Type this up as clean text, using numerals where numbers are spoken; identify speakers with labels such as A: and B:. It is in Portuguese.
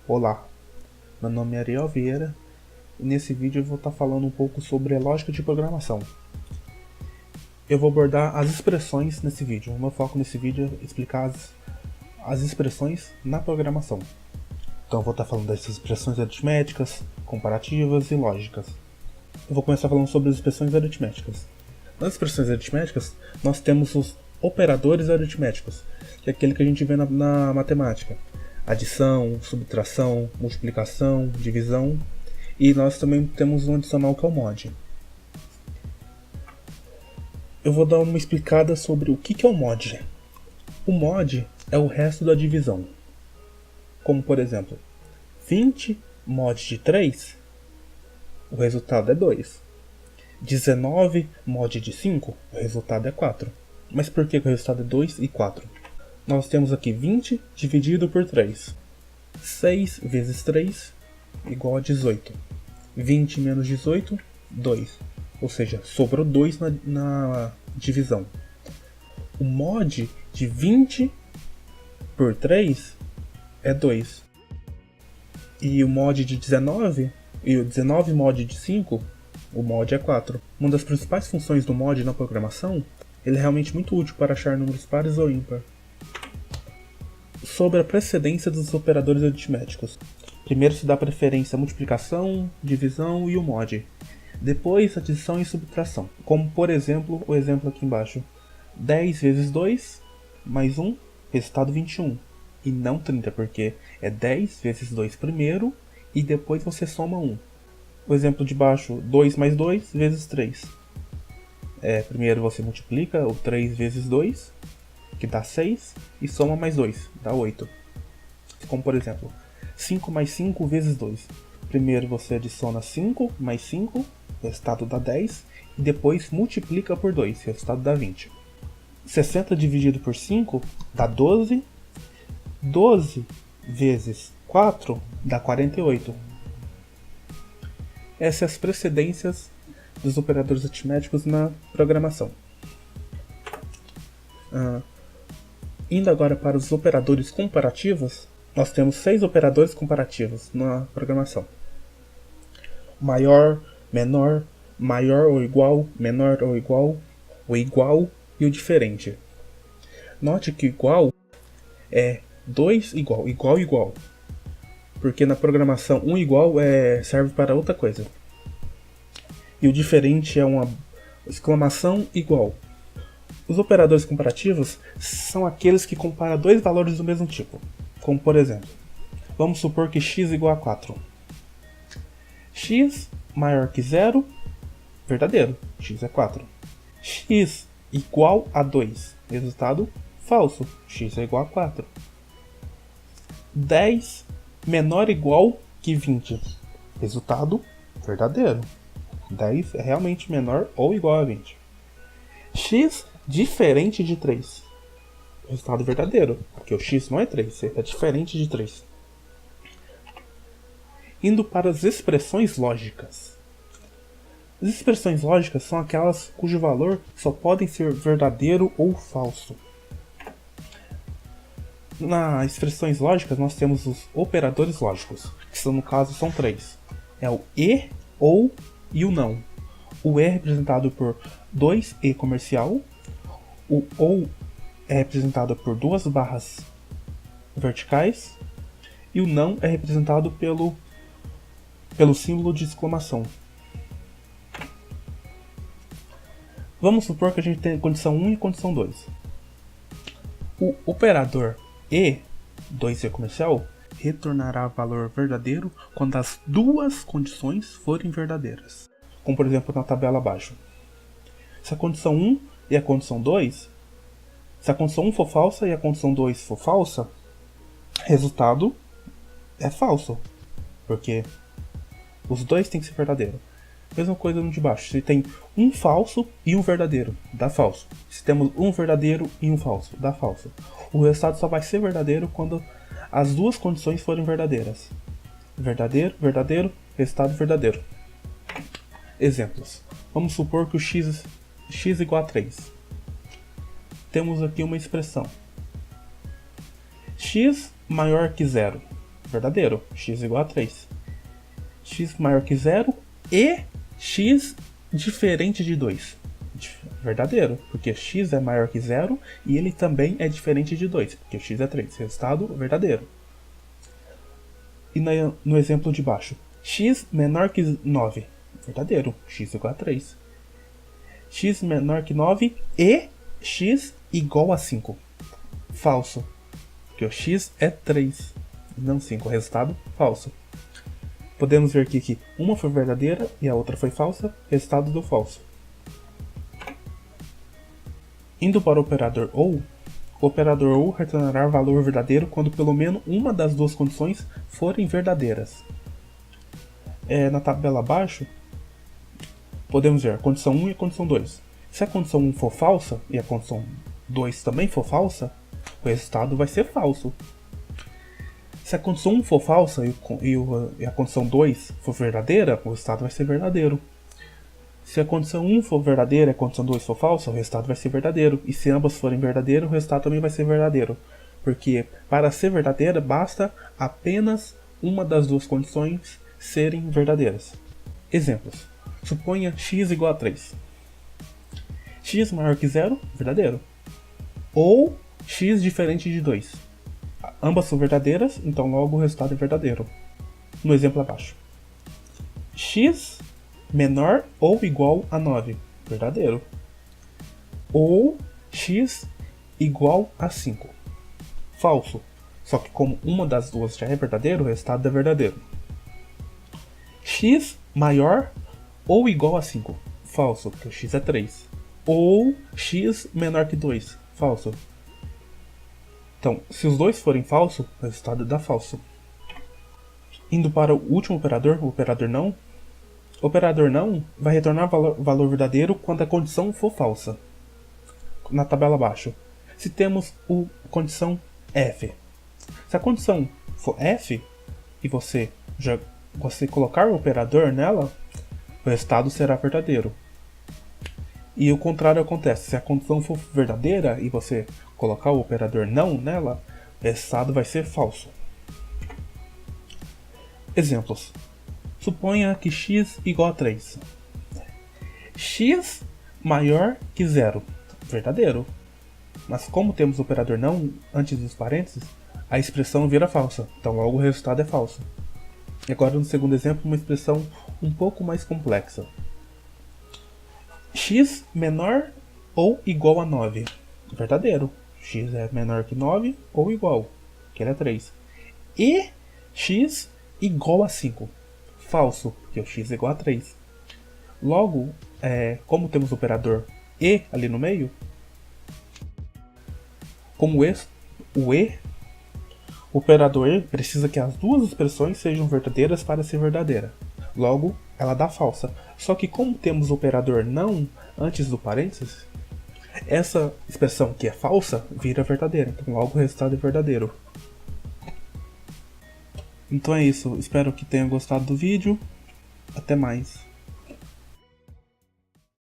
A: Olá, meu nome é Ariel Vieira e nesse vídeo eu vou estar falando um pouco sobre a lógica de programação. Eu vou abordar as expressões nesse vídeo. O meu foco nesse vídeo é explicar as expressões na programação. Então eu vou estar falando dessas expressões aritméticas, comparativas e lógicas. Eu vou começar falando sobre as expressões aritméticas. Nas expressões aritméticas, nós temos os operadores aritméticos, que é aquele que a gente vê na matemática. Adição, subtração, multiplicação, divisão. E nós também temos um adicional que é o mod. Eu vou dar uma explicada sobre o que é o mod. O mod é o resto da divisão. Como por exemplo, 20 mod de 3, o resultado é 2. 19 mod de 5, o resultado é 4. Mas por que o resultado é 2 e 4? Nós temos aqui 20 dividido por 3. 6 vezes 3 igual a 18. 20 menos 18, 2. Ou seja, sobrou 2 na divisão. O mod de 20 por 3 é 2. E o mod de 19, e o 19 mod de 5, o mod é 4. Uma das principais funções do mod na programação, ele é realmente muito útil para achar números pares ou ímpar. Sobre a precedência dos operadores aritméticos. Primeiro se dá preferência à multiplicação, divisão e o mod. Depois adição e subtração. Como por exemplo, o exemplo aqui embaixo. 10 vezes 2 mais 1, resultado 21. E não 30, porque é 10 vezes 2 primeiro e depois você soma 1. O exemplo de baixo, 2 mais 2 vezes 3. Primeiro você multiplica o 3 vezes 2, que dá 6, e soma mais 2, dá 8. Como por exemplo, 5 mais 5 vezes 2. Primeiro você adiciona 5 mais 5, resultado dá 10, e depois multiplica por 2, resultado dá 20. 60 dividido por 5 dá 12. 12 vezes 4 dá 48. Essas são as precedências dos operadores aritméticos na programação. Indo agora para os operadores comparativos, nós temos 6 operadores comparativos na programação. Maior, menor, maior ou igual, menor ou igual, o igual e o diferente. Note que igual é 2 igual, igual, igual. Porque na programação 1 igual serve para outra coisa. E o diferente é uma exclamação igual. Os operadores comparativos são aqueles que comparam dois valores do mesmo tipo. Como por exemplo, vamos supor que x igual a 4. X maior que 0, verdadeiro, x é 4. X igual a 2, resultado falso, x é igual a 4. 10 menor ou igual que 20, resultado verdadeiro. 10 é realmente menor ou igual a 20. X diferente de 3. Resultado verdadeiro, porque o x não é 3, é diferente de 3. Indo para as expressões lógicas. As expressões lógicas são aquelas cujo valor só podem ser verdadeiro ou falso. Nas expressões lógicas nós temos os operadores lógicos, que no caso são 3. É o e, ou e o não. O é representado por 2e comercial. O ou é representado por 2 barras verticais. E o não é representado pelo símbolo de exclamação. Vamos supor que a gente tem condição 1 e condição 2. O operador e, 2e comercial, retornará valor verdadeiro quando as duas condições forem verdadeiras. Como por exemplo na tabela abaixo. Se a condição 1 e a condição 2, se a condição 1 for falsa e a condição 2 for falsa, resultado é falso, porque os dois têm que ser verdadeiro. Mesma coisa no de baixo, se tem um falso e um verdadeiro, dá falso. Se temos um verdadeiro e um falso, dá falso. O resultado só vai ser verdadeiro quando as duas condições forem verdadeiras. Verdadeiro, verdadeiro, resultado verdadeiro. Exemplos. Vamos supor que o x igual a 3. Temos aqui uma expressão. X maior que 0. verdadeiro, x igual a 3. X maior que 0 e x diferente de 2. Verdadeiro, porque x é maior que 0 e ele também é diferente de 2, porque x é 3. Resultado, verdadeiro. E no exemplo de baixo, x menor que 9. Verdadeiro, x igual a 3. X menor que 9 e x igual a 5. Falso, porque o x é 3, não 5. Resultado, falso. Podemos ver aqui que uma foi verdadeira e a outra foi falsa. Resultado do falso. Indo para o operador OU, o operador OU retornará valor verdadeiro quando pelo menos uma das duas condições forem verdadeiras. Na tabela abaixo, podemos ver a condição 1 e a condição 2. Se a condição 1 for falsa e a condição 2 também for falsa, o resultado vai ser falso. Se a condição 1 for falsa e a condição 2 for verdadeira, o resultado vai ser verdadeiro. Se a condição 1 for verdadeira e a condição 2 for falsa, o resultado vai ser verdadeiro. E se ambas forem verdadeiras, o resultado também vai ser verdadeiro. Porque para ser verdadeira, basta apenas uma das duas condições serem verdadeiras. Exemplos. Suponha x igual a 3. X maior que 0, verdadeiro. Ou x diferente de 2. Ambas são verdadeiras, então logo o resultado é verdadeiro. No exemplo abaixo. X menor ou igual a 9. Verdadeiro. Ou x igual a 5. Falso. Só que como uma das duas já é verdadeiro, o resultado é verdadeiro. X maior ou igual a 5. Falso, porque o x é 3. Ou x menor que 2. Falso. Então, se os dois forem falso, o resultado dá falso. Indo para o último operador, o operador não. O operador não vai retornar valor verdadeiro quando a condição for falsa. Na tabela abaixo. Se temos a condição F. Se a condição for F e você colocar o operador nela, o resultado será verdadeiro. E o contrário acontece. Se a condição for verdadeira e você colocar o operador não nela, o resultado vai ser falso. Exemplos. Suponha que x igual a 3. X maior que 0. Verdadeiro. Mas como temos o operador não antes dos parênteses, a expressão vira falsa. Então logo o resultado é falso. E agora no segundo exemplo, uma expressão um pouco mais complexa. X menor ou igual a 9. Verdadeiro. X é menor que 9 ou igual, que ele é 3. E x igual a 5. Falso, porque o x é igual a 3. Logo, como temos o operador e ali no meio, como o operador e precisa que as duas expressões sejam verdadeiras para ser verdadeira. Logo, ela dá falsa. Só que como temos o operador não antes do parênteses, essa expressão que é falsa vira verdadeira. Então logo o resultado é verdadeiro. Então é isso. Espero que tenham gostado do vídeo. Até mais.